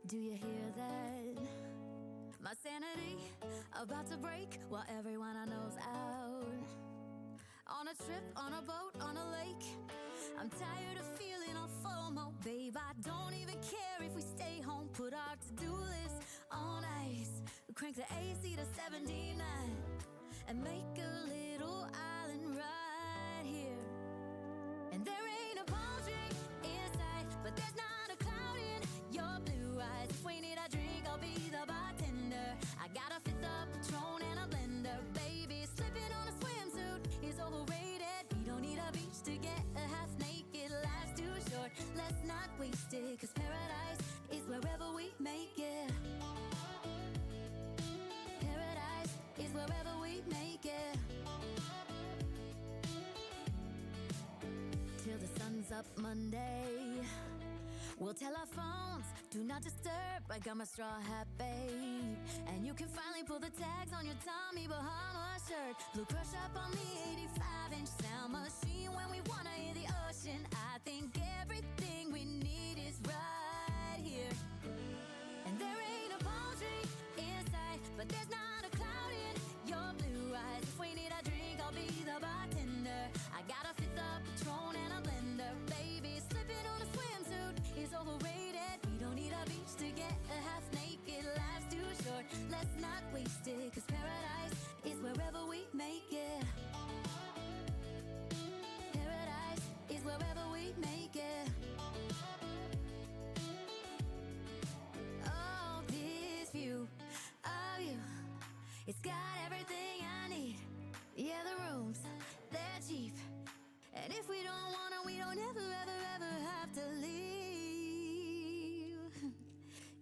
Do you hear that? My sanity about to break while everyone I know's out. On a trip, on a boat, on a lake. I'm tired of feeling all FOMO, babe. I don't even care if we stay home. Put our to-do list on ice. Crank the AC to 79 and make a little island right here. And there ain't a palm tree in sight, but there's not a cloud in your blue eyes. If we need a drink, I'll be the bartender. I got a fifth of Patron and a blender, baby. Slipping on a swimsuit is overrated. We don't need a beach to get a half naked. Life's too short, let's not waste it. Cause paradise is wherever we make it. Paradise is wherever we make it. Till the sun's up Monday, we'll tell our phones, do not disturb. I got my straw hat, babe. And you can finally pull the tags on your Tommy Bahama shirt. Blue crush up on the 85-inch sound machine. When we wanna hear the ocean, I think everything we need is right here. And there ain't a palm tree in sight, but there's not a cloud in your blue eyes. If we need a drink, I'll be the bartender. I got a fifth of Patron and a blender, baby. Slipping on a swimsuit is overrated. We don't need a beach to get a half naked. Life's too short, let's not waste it. Cause paradise is wherever we make it. Paradise is wherever we make it. Oh, this view of you, it's got everything I need. Yeah, the rooms, they're cheap. And if we don't wanna, we don't ever, ever, ever have to leave.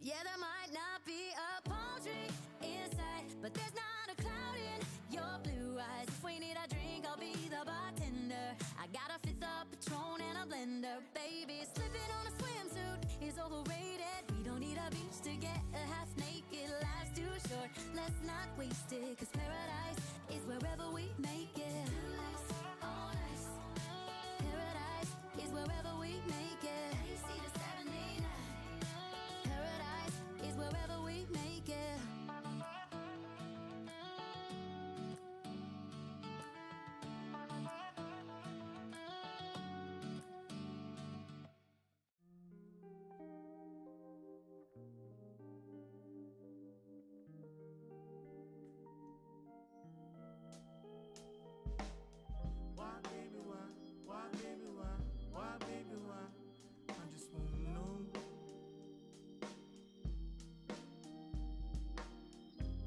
Yeah, there might not be a palm tree in sight, but there's not a cloud in your blue eyes. If we need a drink, I'll be the bartender. I got a fifth of Patron and a blender, baby. Slipping on a swimsuit is overrated. We don't need a beach to get a half naked. Life's too short, let's not waste it. Cause paradise is wherever we make it. On ice. Paradise is wherever we make it. AC to 79. Paradise is wherever we make it. Why, baby, why? Why, baby, why? Why, baby, why? I just wanna know.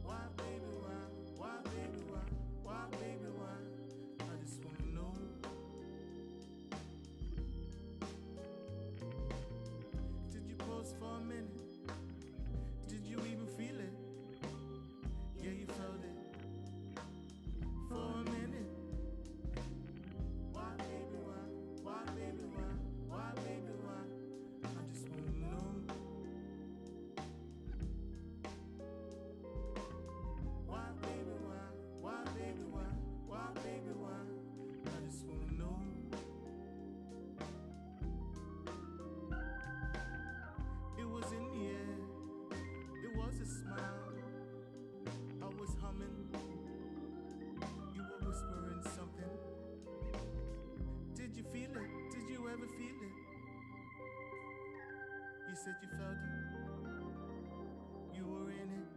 Why, baby, why? Why, baby, why? Why, baby, why? I just wanna know. Did you pause for a minute? Did you even feel it? Yeah, you felt it. For a minute. Why, baby, why? Why, baby, why? Why, baby, why? I just wanna know. Why, baby, why? Why, baby, why? Why, baby, why? I just wanna know. It was in the air. It was a smile. I was humming. You were whispering something. Did you feel it? Did you ever feel it? You said you felt it. You were in it.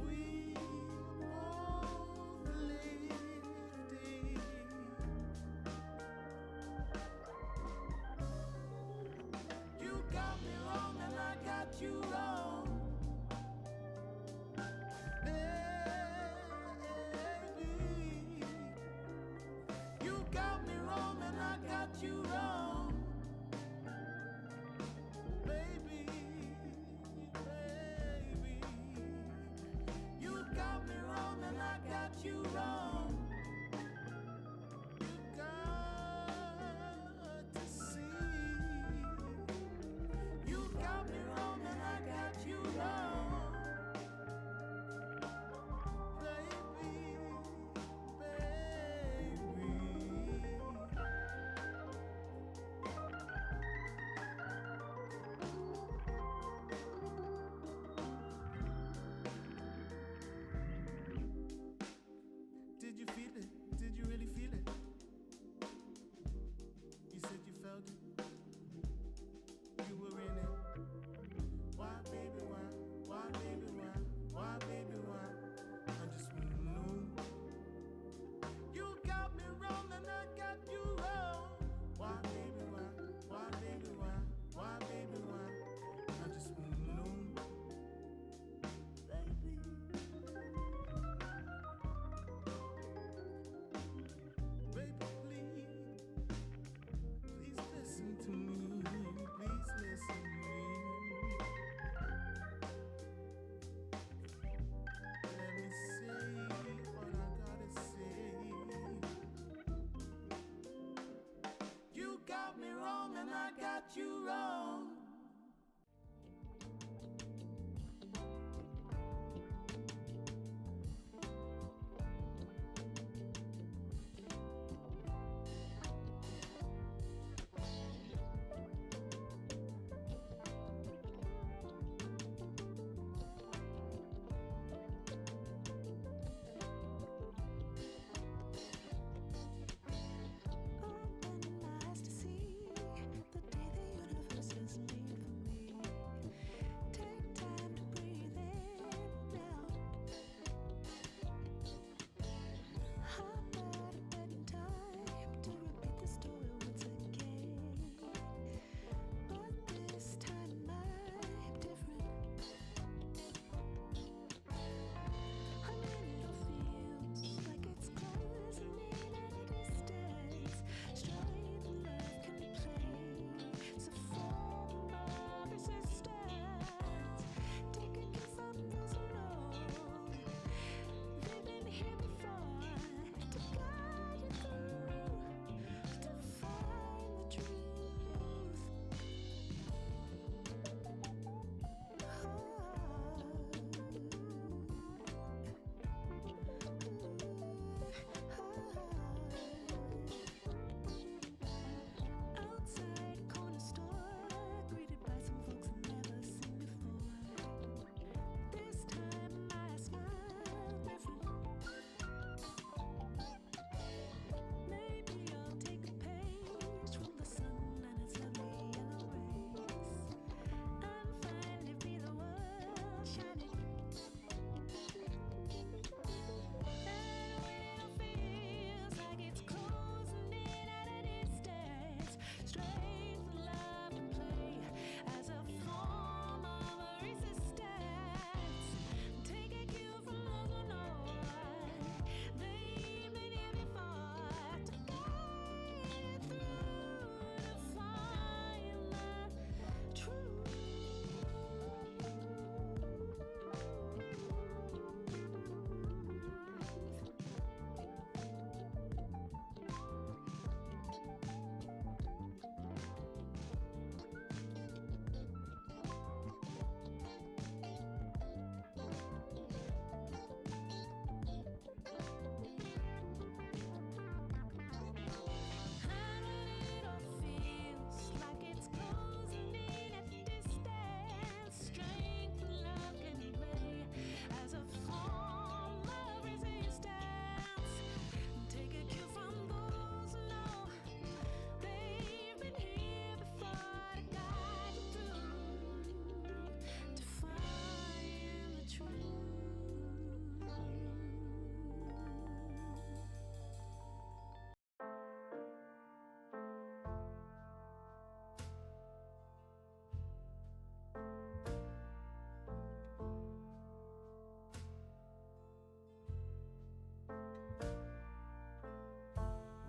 We both lifting. You got me wrong and I got you wrong. Baby, you got me wrong and I got you wrong. I got you wrong.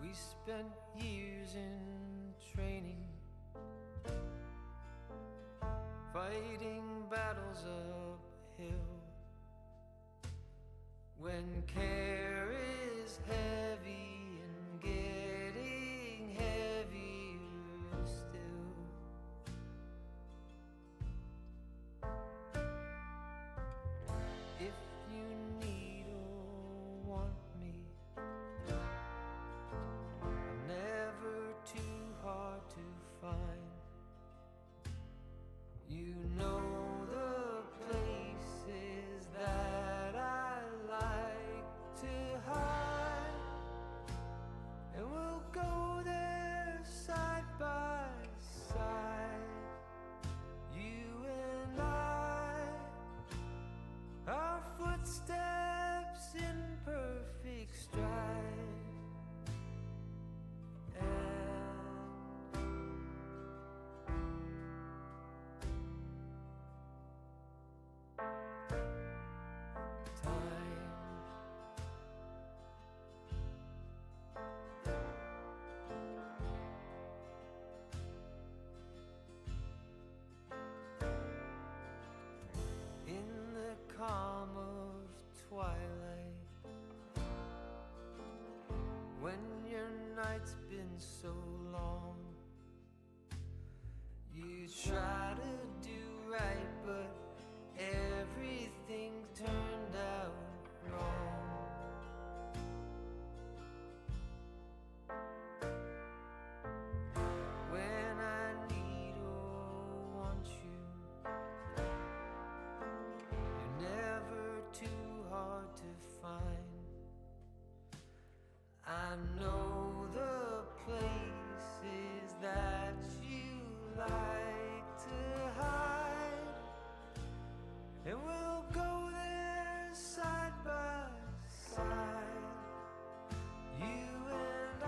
We spent years in training, fighting battles uphill. When care is heavy and getting heavier still. If you need or want me, I'm never too hard to find. You know the places that I like to We try to do right, but everything turned out wrong. When I need or want you, you're never too hard to find. I know the places that you like to hide, and we'll go there side by side, you and I.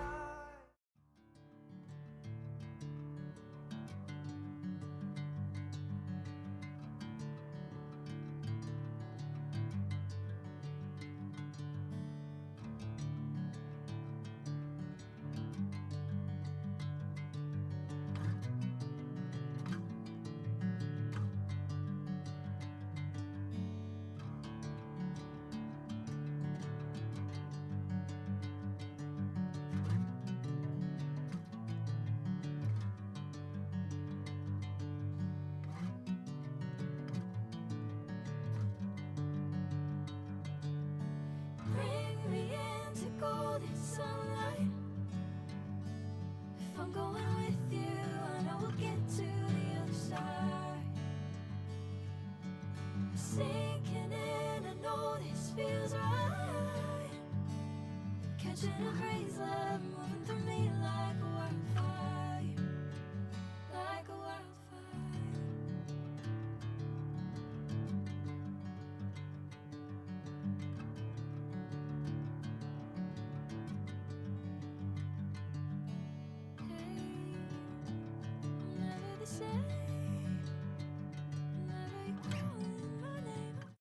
Bring me into golden sunlight. If I'm going with you, I know we'll get to the other side. Sinking in, I know this feels right. Catching a breeze, love moving through me like a wildfire, like a wildfire. Hey, I'm never the same.